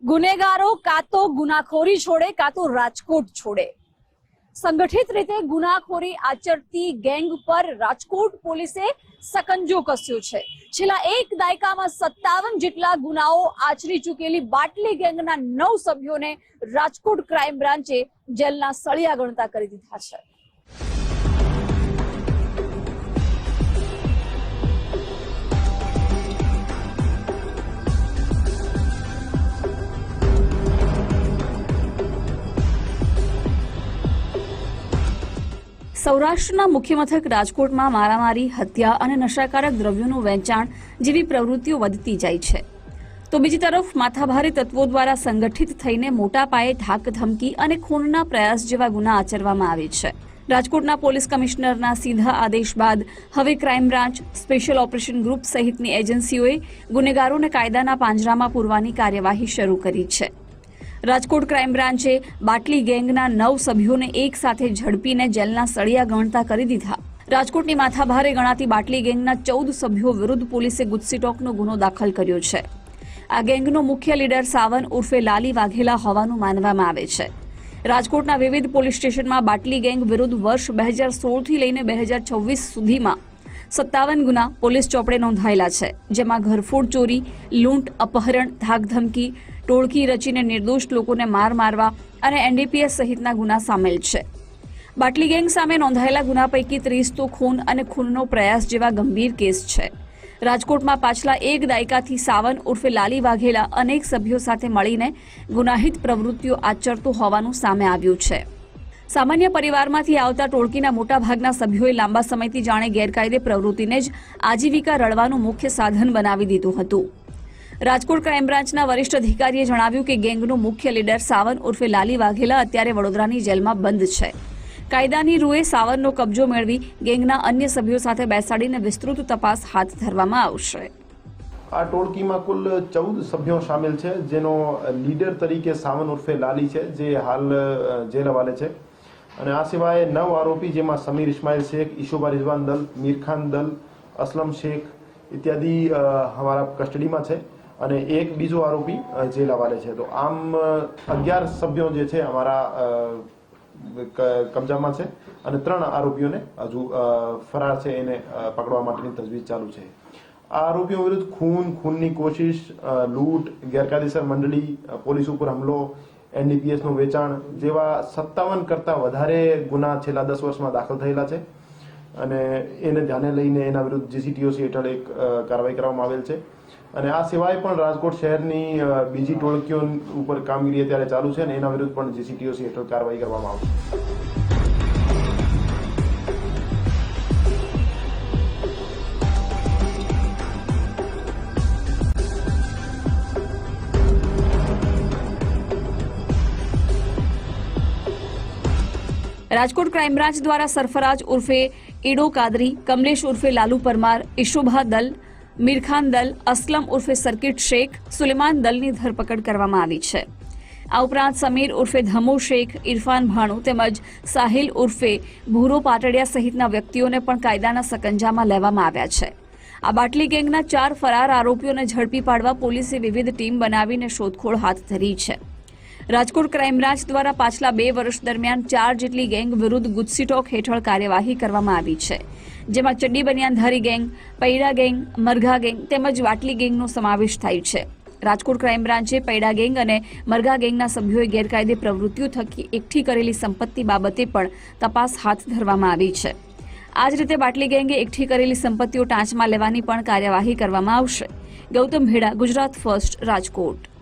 ગુનેગારો કાં તો ગુનાખોરી છોડે કાં તો રાજકોટ છોડે। સંગઠિત રીતે ગુનાખોરી આચરતી ગેંગ પર રાજકોટ પોલીસે સકંજો કસ્યો છે। છેલ્લા એક દાયકામાં 57 જેટલા ગુનાઓ આચરી ચૂકેલી બાટલી ગેંગના 9 સભ્યોને રાજકોટ ક્રાઇમ બ્રાન્ચે જેલના સળિયા ગણતા કરી દીધા છે। સૌરાષ્ટ્રના મુખ્ય મથક રાજકોટમાં મારામારી, હત્યા અને નશાકારક દ્રવ્યોનું વેચાણ જેવી પ્રવૃત્તિઓ વધતી જાય છે, તો બીજી તરફ માથાભારે તત્વો દ્વારા સંગઠિત થઈને મોટા પાયે ધાક ધમકી અને ખૂનના પ્રયાસ જેવા ગુના આચરવામાં આવે છે। રાજકોટના પોલીસ કમિશનરના સીધા આદેશ બાદ હવે crime branch, special operation group સહિતની એજન્સીઓએ ગુનેગારોને કાયદાના પાંજરામાં પૂરવાની કાર્યવાહી શરૂ કરી છે। રાજકોટ ક્રાઇમ બ્રાન્ચે બાટલી ગેંગના 9 સભ્યોને એક સાથે ઝડપીને જેલના સળિયા ગણતા કરી દીધા। રાજકોટની માથાભારે ગણાતી બાટલી ગેંગના 14 સભ્યો વિરુદ્ધ પોલીસે ગુજસીટોકનો ગુનો દાખલ કર્યો છે। આ ગેંગનો મુખ્ય લીડર સાવન ઉર્ફે લાલી વાઘેલા હોવાનું માનવામાં આવે છે। રાજકોટના વિવિધ પોલીસ સ્ટેશનમાં બાટલી ગેંગ વિરુદ્ધ વર્ષ 2016થી લઈને 2026 સુધીમાં 57 ગુના પોલીસ ચોપડે નોંધાયેલા છે, જેમાં ઘરફોડ ચોરી, લૂંટ, અપહરણ, ધાકધમકી, ટોળકી રચીને નિર્દોષ લોકોને મારવા અને એનડીપીએસ સહિતના ગુના સામેલ છે। બાટલી ગેંગ સામે નોંધાયેલા ગુના પૈકી 30 તો ખૂન અને ખૂનનો પ્રયાસ જેવા ગંભીર કેસ છે। રાજકોટમાં પાછલા એક દાયકાથી સાવન ઉર્ફે લાલી વાઘેલા અનેક સભ્યો સાથે મળીને ગુનાહિત પ્રવૃત્તિઓ આચરતો હોવાનું સામે આવ્યું છે। સામાન્ય પરિવારમાંથી આવતા ટોળકીના મોટાભાગના સભ્યોએ લાંબા સમયથી જાણે ગેરકાયદે પ્રવૃત્તિને જ આજીવિકા રળવાનું મુખ્ય સાધન બનાવી દીધું હતું। રાજકોટ ક્રાઇમ બ્રાન્ચના વરિષ્ઠ અધિકારીએ જણાવ્યું કે ગેંગનો મુખ્ય લીડર સાવન ઉર્ફે લાલી વાઘેલા અત્યારે વડોદરાની જેલમાં બંધ છે। કાયદાની રૂએ સાવનનો કબજો મેળવી ગેંગના અન્ય સભ્યો સાથે બેસાડીને વિસ્તૃત તપાસ હાથ ધરવામાં આવશે। આ ટોળકીમાં કુલ 14 સભ્યો સામેલ છે, જેનો લીડર તરીકે સાવન ઉર્ફે લાલી છે, જે હાલ જેલ હવાલે છે। અને આ સિવાય 9 આરોપી, જેમાં સમીર ઇસ્માઇલ શેખ, ઈશુબા રિઝવાન દલ, મીરખાન દલ, અસલમ શેખ ઇત્યાદિ हमारा કસ્ટડીમાં છે અને એક બીજો આરોપી જેલ હવાલે છે। તો આમ 11 સભ્યો જે છે અમારા કબજામાં છે અને 3 આરોપીઓને હજુ ફરાર છે, એને પકડવા માટેની તજવીજ ચાલુ છે। આ આરોપીઓ વિરુદ્ધ ખૂનની કોશિશ, લૂંટ, ગેરકાયદેસર મંડળી, પોલીસ ઉપર હુમલો, એનડીપીએસનું વેચાણ જેવા 57 કરતાં વધારે ગુના છેલ્લા 10 વર્ષમાં દાખલ થયેલા છે અને એને ધ્યાને લઈને એના વિરુદ્ધ જીસીટીઓસી હેઠળ એક કાર્યવાહી કરવામાં આવેલ છે। અને આ સિવાય પણ રાજકોટ શહેરની બીજી ટોળકીઓ ઉપર કામગીરી અત્યારે ચાલુ છે અને એના વિરુદ્ધ પણ જીસીટીઓસી હેઠળ કાર્યવાહી કરવામાં આવશે। રાજકોટ ક્રાઇમ બ્રાન્ચ દ્વારા સરફરાજ ઉર્ફે ઈડો કાદરી, કમલેશ ઉર્ફે લાલુ પરમાર, ઈશુભા દલ, મીરખાન દલ, અસલમ ઉર્ફે સર્કિટ શેખ, સુલેમાન દલની ધરપકડ કરવામાં આવી છે। આ ઉપરાંત સમીર ઉર્ફે ધમો શેખ, ઇરફાન ભાણુ તેમજ સાહિલ ઉર્ફે ભૂરો પાટડિયા સહિતના વ્યક્તિઓને પણ કાયદાના સકંજામાં લેવામાં આવ્યા છે। આ બાટલી ગેંગના 4 ફરાર આરોપીઓને ઝડપી પાડવા પોલીસે વિવિધ ટીમ બનાવીને શોધખોળ હાથ ધરી છે। રાજકોટ ક્રાઇમ બ્રાન્ચ દ્વારા પાછલા 2 વર્ષ દરમિયાન 4 જેટલી ગેંગ વિરુદ્ધ ગુજસીટોક હેઠળ કાર્યવાહી કરવામાં આવી છે, જેમાં ચડ્ડી બનિયાનધારી ગેંગ, પૈડા ગેંગ, મરઘા ગેંગ તેમજ બાટલી ગેંગનો સમાવેશ થાય છે। રાજકોટ ક્રાઇમ બ્રાન્ચે પૈડા ગેંગ અને મરઘા ગેંગના સભ્યોએ ગેરકાયદે પ્રવૃત્તિઓ થકી એકઠી કરેલી સંપત્તિ બાબતે પણ તપાસ હાથ ધરવામાં આવી છે। આ જ રીતે બાટલી ગેંગે એકઠી કરેલી સંપત્તિઓ ટાંચમાં લેવાની પણ કાર્યવાહી કરવામાં આવશે। ગૌતમ ભેડા, ગુજરાત ફર્સ્ટ, રાજકોટ।